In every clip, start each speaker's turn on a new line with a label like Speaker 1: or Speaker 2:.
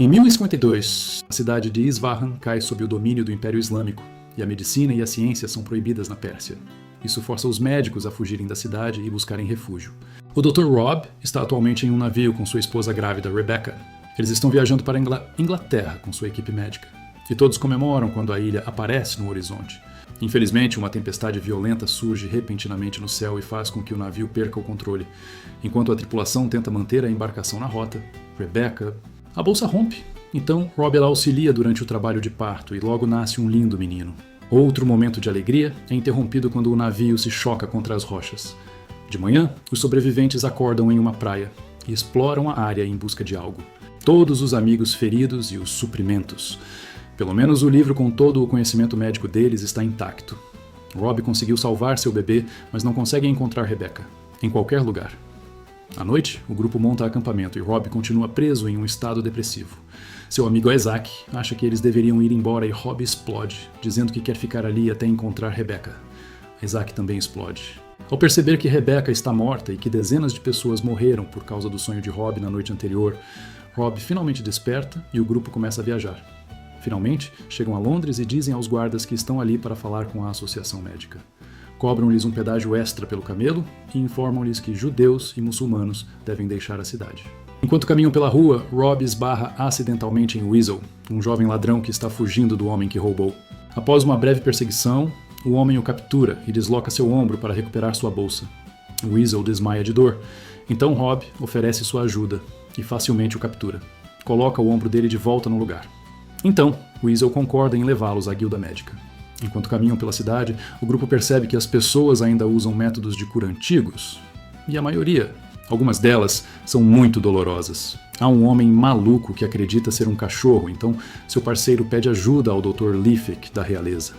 Speaker 1: Em 1052, a cidade de Isfahan cai sob o domínio do Império Islâmico, e a medicina e a ciência são proibidas na Pérsia. Isso força os médicos a fugirem da cidade e buscarem refúgio. O Dr. Rob está atualmente em um navio com sua esposa grávida, Rebecca. Eles estão viajando para a Inglaterra com sua equipe médica. E todos comemoram quando a ilha aparece no horizonte. Infelizmente, uma tempestade violenta surge repentinamente no céu e faz com que o navio perca o controle. Enquanto a tripulação tenta manter a embarcação na rota, Rebecca... A bolsa rompe. Então, Rob ela auxilia durante o trabalho de parto e logo nasce um lindo menino. Outro momento de alegria é interrompido quando o navio se choca contra as rochas. De manhã, os sobreviventes acordam em uma praia e exploram a área em busca de algo. Todos os amigos feridos e os suprimentos. Pelo menos o livro com todo o conhecimento médico deles está intacto. Rob conseguiu salvar seu bebê, mas não consegue encontrar Rebecca, em qualquer lugar. À noite, o grupo monta acampamento e Rob continua preso em um estado depressivo. Seu amigo Isaac acha que eles deveriam ir embora e Rob explode, dizendo que quer ficar ali até encontrar Rebecca. Isaac também explode. Ao perceber que Rebecca está morta e que dezenas de pessoas morreram por causa do sonho de Rob na noite anterior, Rob finalmente desperta e o grupo começa a viajar. Finalmente, chegam a Londres e dizem aos guardas que estão ali para falar com a associação médica. Cobram-lhes um pedágio extra pelo camelo e informam-lhes que judeus e muçulmanos devem deixar a cidade. Enquanto caminham pela rua, Rob esbarra acidentalmente em Weasel, um jovem ladrão que está fugindo do homem que roubou. Após uma breve perseguição, o homem o captura e desloca seu ombro para recuperar sua bolsa. Weasel desmaia de dor, então Rob oferece sua ajuda e facilmente o captura. Coloca o ombro dele de volta no lugar. Então, Weasel concorda em levá-los à guilda médica. Enquanto caminham pela cidade, o grupo percebe que as pessoas ainda usam métodos de cura antigos. E a maioria, algumas delas, são muito dolorosas. Há um homem maluco que acredita ser um cachorro, então seu parceiro pede ajuda ao Dr. Leafic, da realeza.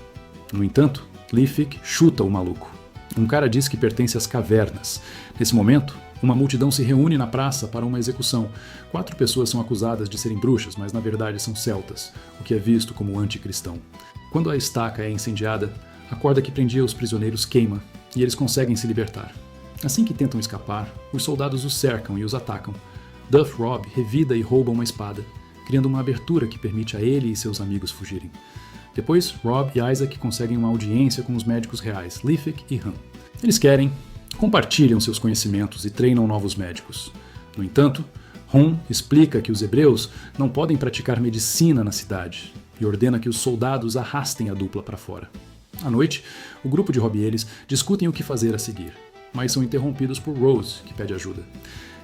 Speaker 1: No entanto, Leafic chuta o maluco. Um cara diz que pertence às cavernas. Nesse momento, uma multidão se reúne na praça para uma execução. 4 pessoas são acusadas de serem bruxas, mas na verdade são celtas, o que é visto como anticristão. Quando a estaca é incendiada, a corda que prendia os prisioneiros queima e eles conseguem se libertar. Assim que tentam escapar, os soldados os cercam e os atacam. Duff Rob revida e rouba uma espada, criando uma abertura que permite a ele e seus amigos fugirem. Depois, Rob e Isaac conseguem uma audiência com os médicos reais, Leafic e Han. Eles compartilham seus conhecimentos e treinam novos médicos. No entanto, Hun explica que os hebreus não podem praticar medicina na cidade e ordena que os soldados arrastem a dupla para fora. À noite, o grupo de Rob e eles discutem o que fazer a seguir, mas são interrompidos por Rose, que pede ajuda.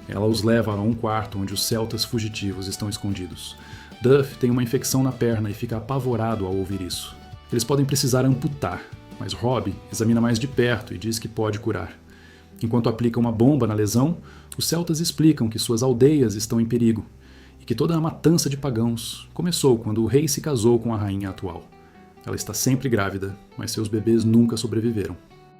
Speaker 1: Ela os leva a um quarto onde os celtas fugitivos estão escondidos. Duff tem uma infecção na perna e fica apavorado ao ouvir isso. Eles podem precisar amputar, mas Rob examina mais de perto e diz que pode curar. Enquanto aplica uma bomba na lesão, os celtas explicam que suas aldeias estão em perigo e que toda a matança de pagãos começou quando o rei se casou com a rainha atual. Ela está sempre grávida, mas seus bebês nunca sobreviveram.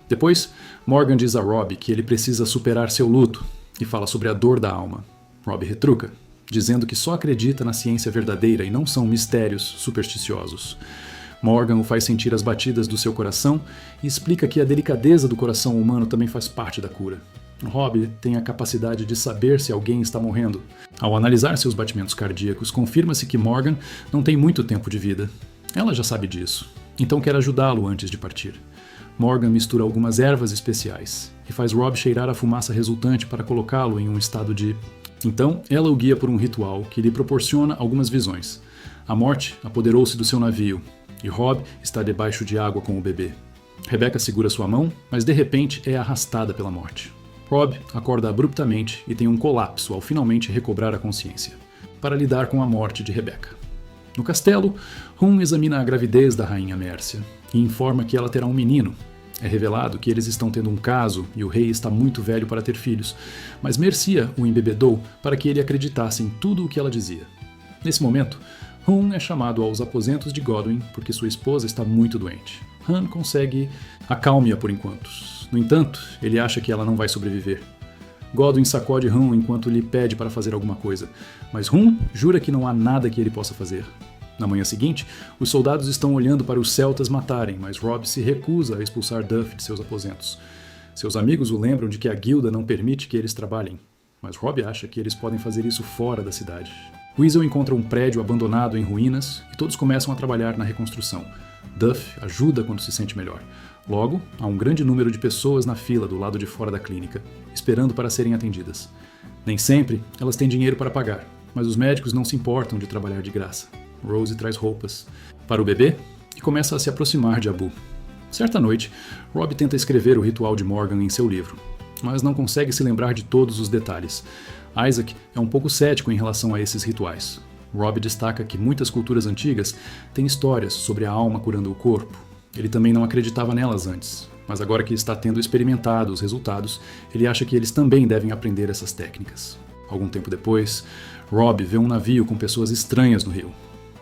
Speaker 1: Depois, Morgan diz a Rob que ele precisa superar seu luto e fala sobre a dor da alma. Rob retruca, dizendo que só acredita na ciência verdadeira e não são mistérios supersticiosos. Morgan o faz sentir as batidas do seu coração e explica que a delicadeza do coração humano também faz parte da cura. Rob tem a capacidade de saber se alguém está morrendo. Ao analisar seus batimentos cardíacos, confirma-se que Morgan não tem muito tempo de vida. Ela já sabe disso, então quer ajudá-lo antes de partir. Morgan mistura algumas ervas especiais e faz Rob cheirar a fumaça resultante para colocá-lo em um estado de... Então, ela o guia por um ritual que lhe proporciona algumas visões. A morte apoderou-se do seu navio e Rob está debaixo de água com o bebê. Rebecca segura sua mão, mas de repente é arrastada pela morte. Rob acorda abruptamente e tem um colapso ao finalmente recobrar a consciência, para lidar com a morte de Rebecca. No castelo, Hun examina a gravidez da rainha Mércia e informa que ela terá um menino. É revelado que eles estão tendo um caso e o rei está muito velho para ter filhos, mas Mercia o embebedou para que ele acreditasse em tudo o que ela dizia. Nesse momento, Hun é chamado aos aposentos de Godwin porque sua esposa está muito doente. Han consegue acalme-a por enquanto. No entanto, ele acha que ela não vai sobreviver. Godwin sacode Hun enquanto lhe pede para fazer alguma coisa, mas Hun jura que não há nada que ele possa fazer. Na manhã seguinte, os soldados estão olhando para os celtas matarem, mas Rob se recusa a expulsar Duff de seus aposentos. Seus amigos o lembram de que a guilda não permite que eles trabalhem, mas Rob acha que eles podem fazer isso fora da cidade. Weasel encontra um prédio abandonado em ruínas e todos começam a trabalhar na reconstrução. Duff ajuda quando se sente melhor. Logo, há um grande número de pessoas na fila do lado de fora da clínica, esperando para serem atendidas. Nem sempre elas têm dinheiro para pagar, mas os médicos não se importam de trabalhar de graça. Rose traz roupas para o bebê e começa a se aproximar de Abu. Certa noite, Rob tenta escrever o ritual de Morgan em seu livro, mas não consegue se lembrar de todos os detalhes. Isaac é um pouco cético em relação a esses rituais. Rob destaca que muitas culturas antigas têm histórias sobre a alma curando o corpo. Ele também não acreditava nelas antes, mas agora que está tendo experimentado os resultados, ele acha que eles também devem aprender essas técnicas. Algum tempo depois, Rob vê um navio com pessoas estranhas no rio.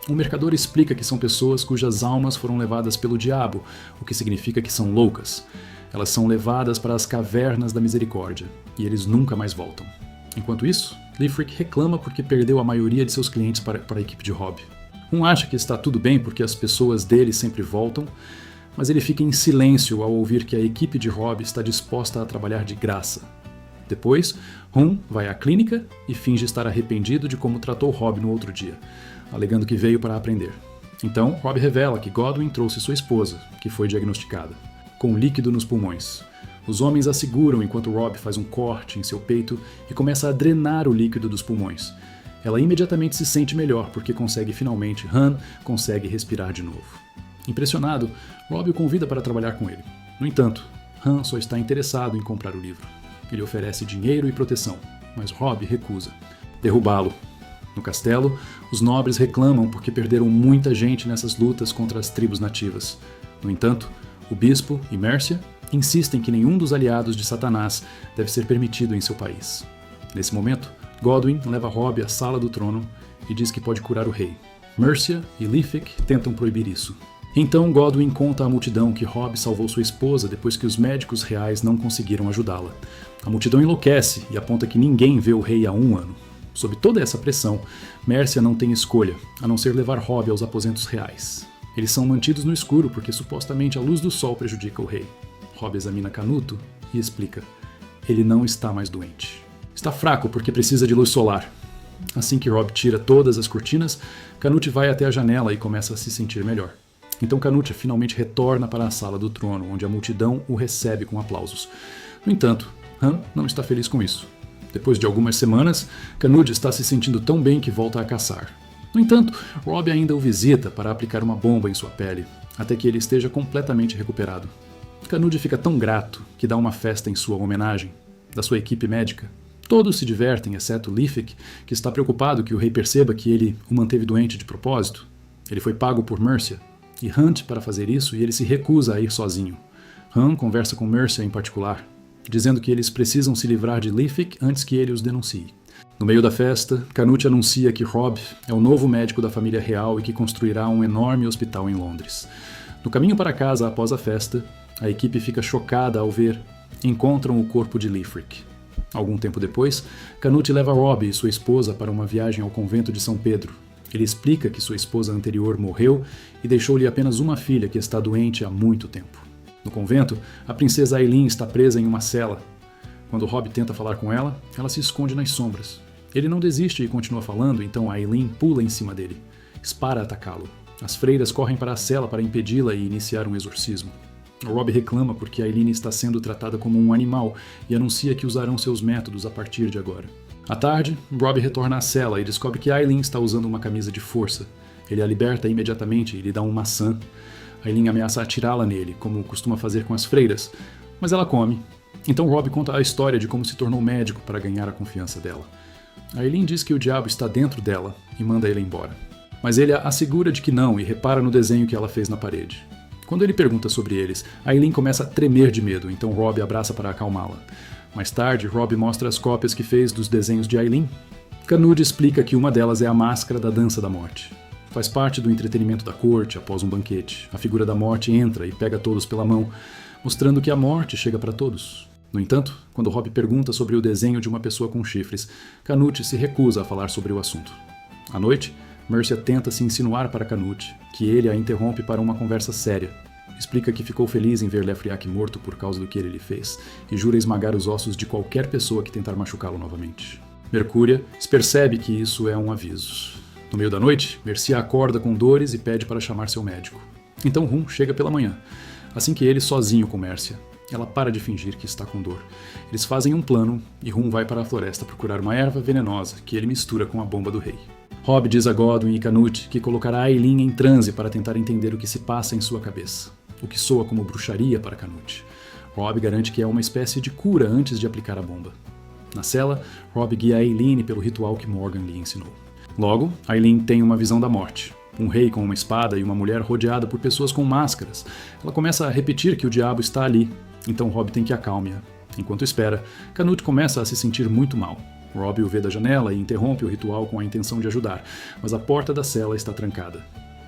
Speaker 1: Um mercador explica que são pessoas cujas almas foram levadas pelo diabo, o que significa que são loucas. Elas são levadas para as cavernas da misericórdia, e eles nunca mais voltam. Enquanto isso, Leafric reclama porque perdeu a maioria de seus clientes para a equipe de Rob. Acha que está tudo bem porque as pessoas dele sempre voltam, mas ele fica em silêncio ao ouvir que a equipe de Rob está disposta a trabalhar de graça. Depois, vai à clínica e finge estar arrependido de como tratou Rob no outro dia, alegando que veio para aprender. Então, Rob revela que Godwin trouxe sua esposa, que foi diagnosticada, com líquido nos pulmões. Os homens a seguram enquanto Rob faz um corte em seu peito e começa a drenar o líquido dos pulmões. Ela imediatamente se sente melhor porque finalmente consegue respirar de novo. Impressionado, Rob o convida para trabalhar com ele. No entanto, Han só está interessado em comprar o livro. Ele oferece dinheiro e proteção, mas Rob recusa. Derrubá-lo. No castelo, os nobres reclamam porque perderam muita gente nessas lutas contra as tribos nativas. No entanto, o bispo e Mercia insistem que nenhum dos aliados de Satanás deve ser permitido em seu país. Nesse momento, Godwin leva Rob à sala do trono e diz que pode curar o rei. Mercia e Leafric tentam proibir isso. Então Godwin conta à multidão que Rob salvou sua esposa depois que os médicos reais não conseguiram ajudá-la. A multidão enlouquece e aponta que ninguém vê o rei há 1 ano. Sob toda essa pressão, Mercia não tem escolha, a não ser levar Rob aos aposentos reais. Eles são mantidos no escuro porque supostamente a luz do sol prejudica o rei. Rob examina Canuto e explica: ele não está mais doente. Está fraco porque precisa de luz solar. Assim que Rob tira todas as cortinas, Canute vai até a janela e começa a se sentir melhor. Então Canute finalmente retorna para a sala do trono, onde a multidão o recebe com aplausos. No entanto, Han não está feliz com isso. Depois de algumas semanas, Canute está se sentindo tão bem que volta a caçar. No entanto, Rob ainda o visita para aplicar uma bomba em sua pele, até que ele esteja completamente recuperado. Canute fica tão grato que dá uma festa em sua homenagem, da sua equipe médica. Todos se divertem, exceto Leafric, que está preocupado que o rei perceba que ele o manteve doente de propósito. Ele foi pago por Mercia e Hunt para fazer isso e ele se recusa a ir sozinho. Han conversa com Mercia em particular, dizendo que eles precisam se livrar de Leafric antes que ele os denuncie. No meio da festa, Canute anuncia que Rob é o novo médico da família real e que construirá um enorme hospital em Londres. No caminho para casa após a festa, a equipe fica chocada ao ver e encontram o corpo de Leafric. Algum tempo depois, Canute leva Rob e sua esposa para uma viagem ao convento de São Pedro. Ele explica que sua esposa anterior morreu e deixou-lhe apenas uma filha que está doente há muito tempo. No convento, a princesa Aileen está presa em uma cela. Quando Rob tenta falar com ela, ela se esconde nas sombras. Ele não desiste e continua falando, então Aileen pula em cima dele. Spara atacá-lo. As freiras correm para a cela para impedi-la e iniciar um exorcismo. Rob reclama porque Aileen está sendo tratada como um animal e anuncia que usarão seus métodos a partir de agora. À tarde, Rob retorna à cela e descobre que Aileen está usando uma camisa de força. Ele a liberta imediatamente e lhe dá uma maçã. Aileen ameaça atirá-la nele, como costuma fazer com as freiras, mas ela come. Então Rob conta a história de como se tornou médico para ganhar a confiança dela. Aileen diz que o diabo está dentro dela e manda ele embora. Mas ele a assegura de que não e repara no desenho que ela fez na parede. Quando ele pergunta sobre eles, Aileen começa a tremer de medo, então Rob abraça para acalmá-la. Mais tarde, Rob mostra as cópias que fez dos desenhos de Aileen. Canute explica que uma delas é a máscara da Dança da Morte. Faz parte do entretenimento da corte após um banquete. A figura da morte entra e pega todos pela mão, mostrando que a morte chega para todos. No entanto, quando Rob pergunta sobre o desenho de uma pessoa com chifres, Canute se recusa a falar sobre o assunto. À noite, Mercia tenta se insinuar para Canute, que ele a interrompe para uma conversa séria. Explica que ficou feliz em ver Lefriac morto por causa do que ele lhe fez, e jura esmagar os ossos de qualquer pessoa que tentar machucá-lo novamente. Mercúria percebe que isso é um aviso. No meio da noite, Mercia acorda com dores e pede para chamar seu médico. Então Rum chega pela manhã, assim que ele sozinho com Mercia. Ela para de fingir que está com dor. Eles fazem um plano e Rum vai para a floresta procurar uma erva venenosa que ele mistura com a bomba do rei. Robb diz a Godwyn e Canute que colocará Aylin em transe para tentar entender o que se passa em sua cabeça, o que soa como bruxaria para Canute. Robb garante que é uma espécie de cura antes de aplicar a bomba. Na cela, Robb guia Aylin pelo ritual que Morgan lhe ensinou. Logo, Aylin tem uma visão da morte. Um rei com uma espada e uma mulher rodeada por pessoas com máscaras. Ela começa a repetir que o diabo está ali, então Robb tem que acalme-a. Enquanto espera, Canute começa a se sentir muito mal. Robb o vê da janela e interrompe o ritual com a intenção de ajudar, mas a porta da cela está trancada.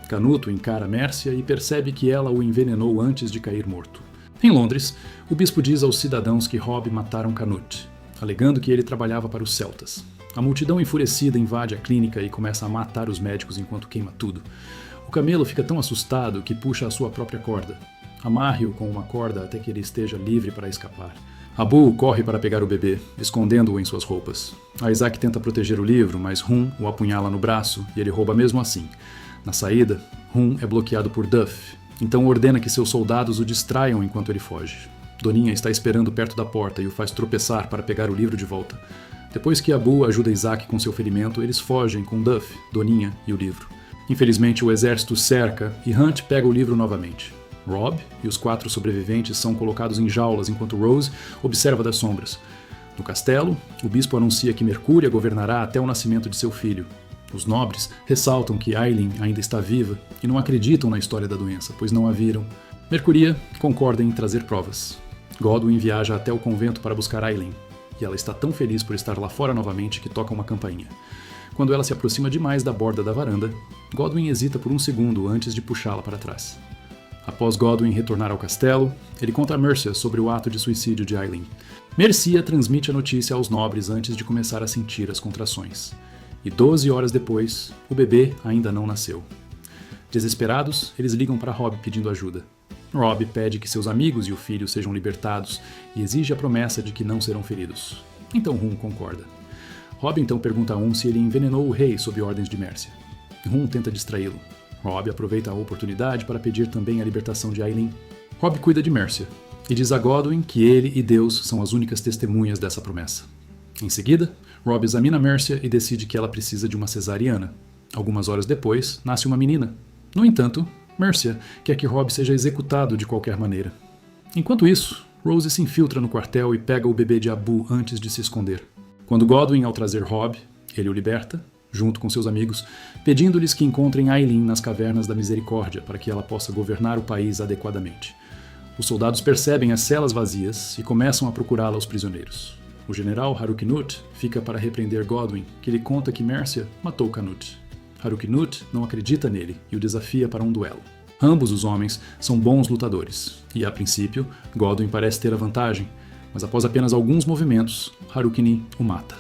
Speaker 1: Canuto encara Mercia e percebe que ela o envenenou antes de cair morto. Em Londres, o bispo diz aos cidadãos que Robb mataram Canute, alegando que ele trabalhava para os celtas. A multidão enfurecida invade a clínica e começa a matar os médicos enquanto queima tudo. O camelo fica tão assustado que puxa a sua própria corda. Amarre-o com uma corda até que ele esteja livre para escapar. Abu corre para pegar o bebê, escondendo-o em suas roupas. Isaac tenta proteger o livro, mas Rum o apunhala no braço e ele rouba mesmo assim. Na saída, Rum é bloqueado por Duff, então ordena que seus soldados o distraiam enquanto ele foge. Doninha está esperando perto da porta e o faz tropeçar para pegar o livro de volta. Depois que Abu ajuda Isaac com seu ferimento, eles fogem com Duff, Doninha e o livro. Infelizmente, o exército cerca e Hunt pega o livro novamente. Robb e os 4 sobreviventes são colocados em jaulas enquanto Rose observa das sombras. No castelo, o bispo anuncia que Mercúria governará até o nascimento de seu filho. Os nobres ressaltam que Aylin ainda está viva e não acreditam na história da doença, pois não a viram. Mercúria concorda em trazer provas. Godwyn viaja até o convento para buscar Aylin, e ela está tão feliz por estar lá fora novamente que toca uma campainha. Quando ela se aproxima demais da borda da varanda, Godwyn hesita por um segundo antes de puxá-la para trás. Após Godwyn retornar ao castelo, ele conta a Mercia sobre o ato de suicídio de Aylin. Mercia transmite a notícia aos nobres antes de começar a sentir as contrações. E 12 horas depois, o bebê ainda não nasceu. Desesperados, eles ligam para Robb pedindo ajuda. Robb pede que seus amigos e o filho sejam libertados e exige a promessa de que não serão feridos. Então Rum concorda. Robb então pergunta a se ele envenenou o rei sob ordens de Mercia. Rum tenta distraí-lo. Robb aproveita a oportunidade para pedir também a libertação de Aylin. Robb cuida de Mercia e diz a Godwyn que ele e Deus são as únicas testemunhas dessa promessa. Em seguida, Robb examina Mercia e decide que ela precisa de uma cesariana. Algumas horas depois, nasce uma menina. No entanto, Mercia quer que Robb seja executado de qualquer maneira. Enquanto isso, Rose se infiltra no quartel e pega o bebê de Abu antes de se esconder. Quando Godwyn, ao trazer Robb, ele o liberta, junto com seus amigos, pedindo-lhes que encontrem Aylin nas cavernas da Misericórdia para que ela possa governar o país adequadamente. Os soldados percebem as celas vazias e começam a procurá-la aos prisioneiros. O general Haruknut fica para repreender Godwyn, que lhe conta que Mercia matou Canute. Haruknut não acredita nele e o desafia para um duelo. Ambos os homens são bons lutadores, e a princípio, Godwyn parece ter a vantagem, mas após apenas alguns movimentos, Harukni o mata.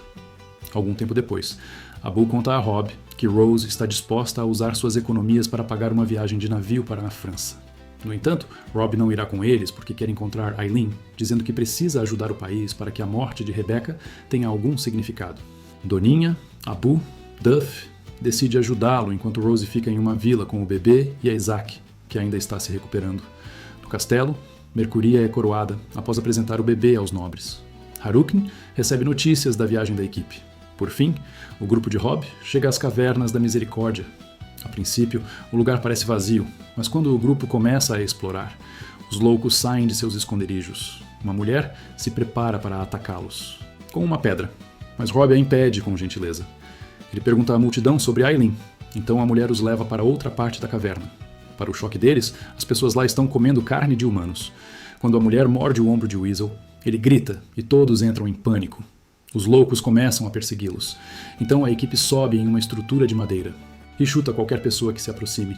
Speaker 1: Algum tempo depois, Abu conta a Robb que Rose está disposta a usar suas economias para pagar uma viagem de navio para a França. No entanto, Robb não irá com eles porque quer encontrar Aylin, dizendo que precisa ajudar o país para que a morte de Rebecca tenha algum significado. Doninha, Abu, Duff decide ajudá-lo enquanto Rose fica em uma vila com o bebê e a Isaac, que ainda está se recuperando. No castelo, Mercuria é coroada após apresentar o bebê aos nobres. Harukn recebe notícias da viagem da equipe. Por fim, o grupo de Robb chega às cavernas da Misericórdia. A princípio, o lugar parece vazio, mas quando o grupo começa a explorar, os loucos saem de seus esconderijos. Uma mulher se prepara para atacá-los, com uma pedra, mas Robb a impede com gentileza. Ele pergunta à multidão sobre Aylin, então a mulher os leva para outra parte da caverna. Para o choque deles, as pessoas lá estão comendo carne de humanos. Quando a mulher morde o ombro de Weasel, ele grita e todos entram em pânico. Os loucos começam a persegui-los. Então a equipe sobe em uma estrutura de madeira e chuta qualquer pessoa que se aproxime.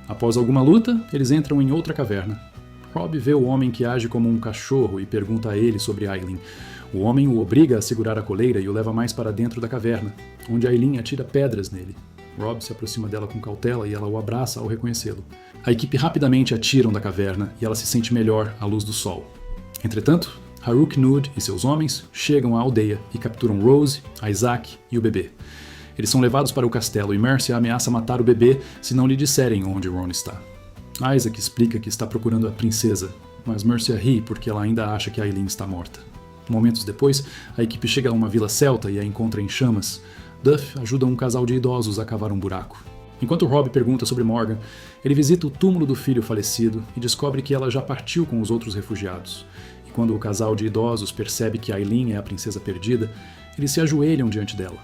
Speaker 1: Após alguma luta, eles entram em outra caverna. Robb vê o homem que age como um cachorro e pergunta a ele sobre Aylin. O homem o obriga a segurar a coleira e o leva mais para dentro da caverna, onde Aylin atira pedras nele. Robb se aproxima dela com cautela e ela o abraça ao reconhecê-lo. A equipe rapidamente a tiram da caverna e ela se sente melhor à luz do sol. Entretanto, Haruknud e seus homens chegam à aldeia e capturam Rose, Isaac e o bebê. Eles são levados para o castelo e Mercia ameaça matar o bebê se não lhe disserem onde Ron está. Isaac explica que está procurando a princesa, mas Mercia ri porque ela ainda acha que Aileen está morta. Momentos depois, a equipe chega a uma vila celta e a encontra em chamas. Duff ajuda um casal de idosos a cavar um buraco. Enquanto Robb pergunta sobre Morgan, ele visita o túmulo do filho falecido e descobre que ela já partiu com os outros refugiados. E quando o casal de idosos percebe que Aileen é a princesa perdida, eles se ajoelham diante dela.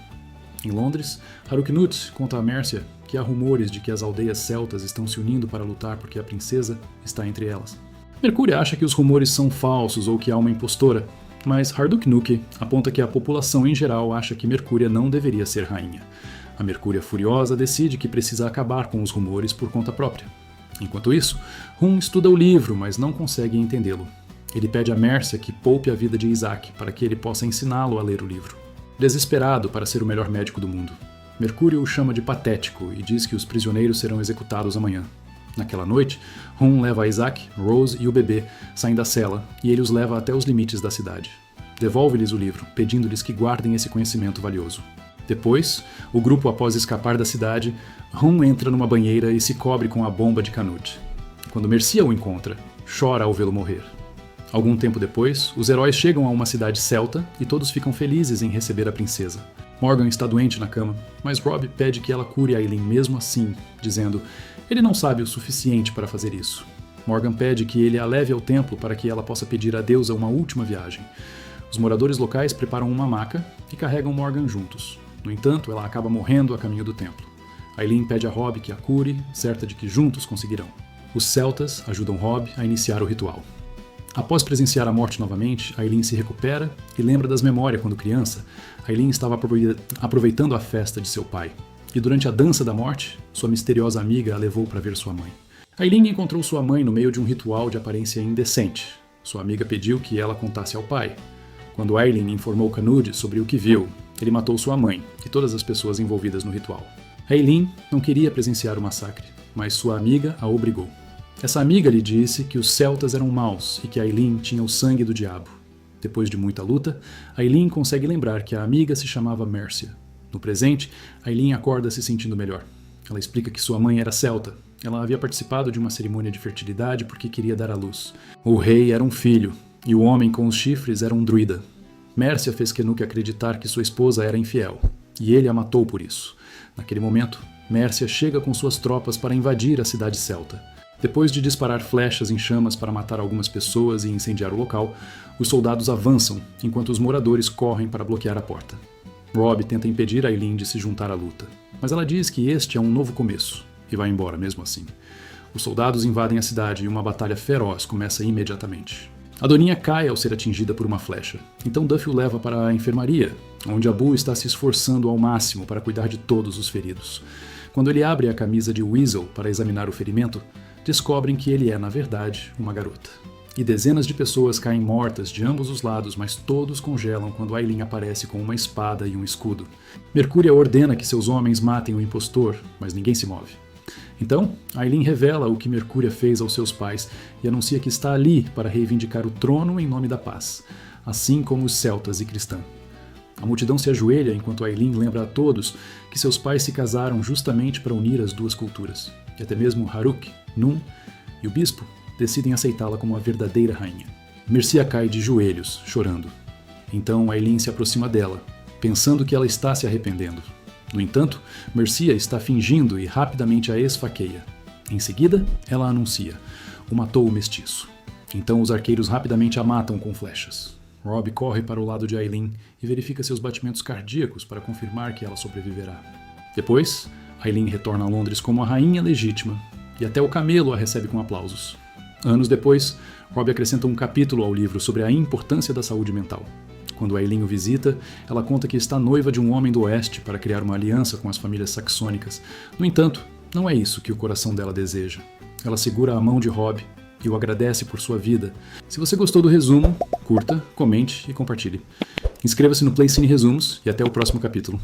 Speaker 1: Em Londres, Haruknut conta a Mercia que há rumores de que as aldeias celtas estão se unindo para lutar porque a princesa está entre elas. Mercúria acha que os rumores são falsos ou que há uma impostora, mas Haruknut aponta que a população em geral acha que Mercúria não deveria ser rainha. A Mercúria furiosa decide que precisa acabar com os rumores por conta própria. Enquanto isso, Rum estuda o livro, mas não consegue entendê-lo. Ele pede a Mercia que poupe a vida de Isaac para que ele possa ensiná-lo a ler o livro. Desesperado para ser o melhor médico do mundo, Mercúrio o chama de patético e diz que os prisioneiros serão executados amanhã. Naquela noite, Rum leva Isaac, Rose e o bebê, saem da cela e ele os leva até os limites da cidade. Devolve-lhes o livro, pedindo-lhes que guardem esse conhecimento valioso. Depois, o grupo, após escapar da cidade, Rum entra numa banheira e se cobre com a bomba de Canute. Quando Mercia o encontra, chora ao vê-lo morrer. Algum tempo depois, os heróis chegam a uma cidade celta e todos ficam felizes em receber a princesa. Morgan está doente na cama, mas Robb pede que ela cure Aileen mesmo assim, dizendo: ele não sabe o suficiente para fazer isso. Morgan pede que ele a leve ao templo para que ela possa pedir a deusa uma última viagem. Os moradores locais preparam uma maca e carregam Morgan juntos. No entanto, ela acaba morrendo a caminho do templo. Aileen pede a Robb que a cure, certa de que juntos conseguirão. Os celtas ajudam Robb a iniciar o ritual. Após presenciar a morte novamente, Aileen se recupera e lembra das memórias quando criança. Aileen estava aproveitando a festa de seu pai. E durante a dança da morte, sua misteriosa amiga a levou para ver sua mãe. Aileen encontrou sua mãe no meio de um ritual de aparência indecente. Sua amiga pediu que ela contasse ao pai. Quando Aileen informou Canute sobre o que viu, ele matou sua mãe e todas as pessoas envolvidas no ritual. Aileen não queria presenciar o massacre, mas sua amiga a obrigou. Essa amiga lhe disse que os celtas eram maus e que Aileen tinha o sangue do diabo. Depois de muita luta, Aileen consegue lembrar que a amiga se chamava Mercia. No presente, Aileen acorda se sentindo melhor. Ela explica que sua mãe era celta. Ela havia participado de uma cerimônia de fertilidade porque queria dar à luz. O rei era um filho, e o homem com os chifres era um druida. Mercia fez Canute acreditar que sua esposa era infiel, e ele a matou por isso. Naquele momento, Mercia chega com suas tropas para invadir a cidade celta. Depois de disparar flechas em chamas para matar algumas pessoas e incendiar o local, os soldados avançam, enquanto os moradores correm para bloquear a porta. Robb tenta impedir Aileen de se juntar à luta, mas ela diz que este é um novo começo, e vai embora mesmo assim. Os soldados invadem a cidade e uma batalha feroz começa imediatamente. A Doninha cai ao ser atingida por uma flecha, então Duff o leva para a enfermaria, onde Abu está se esforçando ao máximo para cuidar de todos os feridos. Quando ele abre a camisa de Weasel para examinar o ferimento, descobrem que ele é, na verdade, uma garota. E dezenas de pessoas caem mortas de ambos os lados, mas todos congelam quando Aileen aparece com uma espada e um escudo. Mercúria ordena que seus homens matem o impostor, mas ninguém se move. Então, Aileen revela o que Mercúria fez aos seus pais e anuncia que está ali para reivindicar o trono em nome da paz, assim como os celtas e cristã. A multidão se ajoelha enquanto Aileen lembra a todos que seus pais se casaram justamente para unir as duas culturas. E até mesmo Haruk, Nun e o bispo decidem aceitá-la como a verdadeira rainha. Mercia cai de joelhos, chorando. Então Aileen se aproxima dela, pensando que ela está se arrependendo. No entanto, Mercia está fingindo e rapidamente a esfaqueia. Em seguida, ela anuncia: o matou o mestiço. Então os arqueiros rapidamente a matam com flechas. Robb corre para o lado de Aileen e verifica seus batimentos cardíacos para confirmar que ela sobreviverá. Depois, Aileen retorna a Londres como a rainha legítima, e até o camelo a recebe com aplausos. Anos depois, Robb acrescenta um capítulo ao livro sobre a importância da saúde mental. Quando Aileen o visita, ela conta que está noiva de um homem do oeste para criar uma aliança com as famílias saxônicas. No entanto, não é isso que o coração dela deseja. Ela segura a mão de Robb e o agradece por sua vida. Se você gostou do resumo, curta, comente e compartilhe. Inscreva-se no Play Cine Resumos e até o próximo capítulo.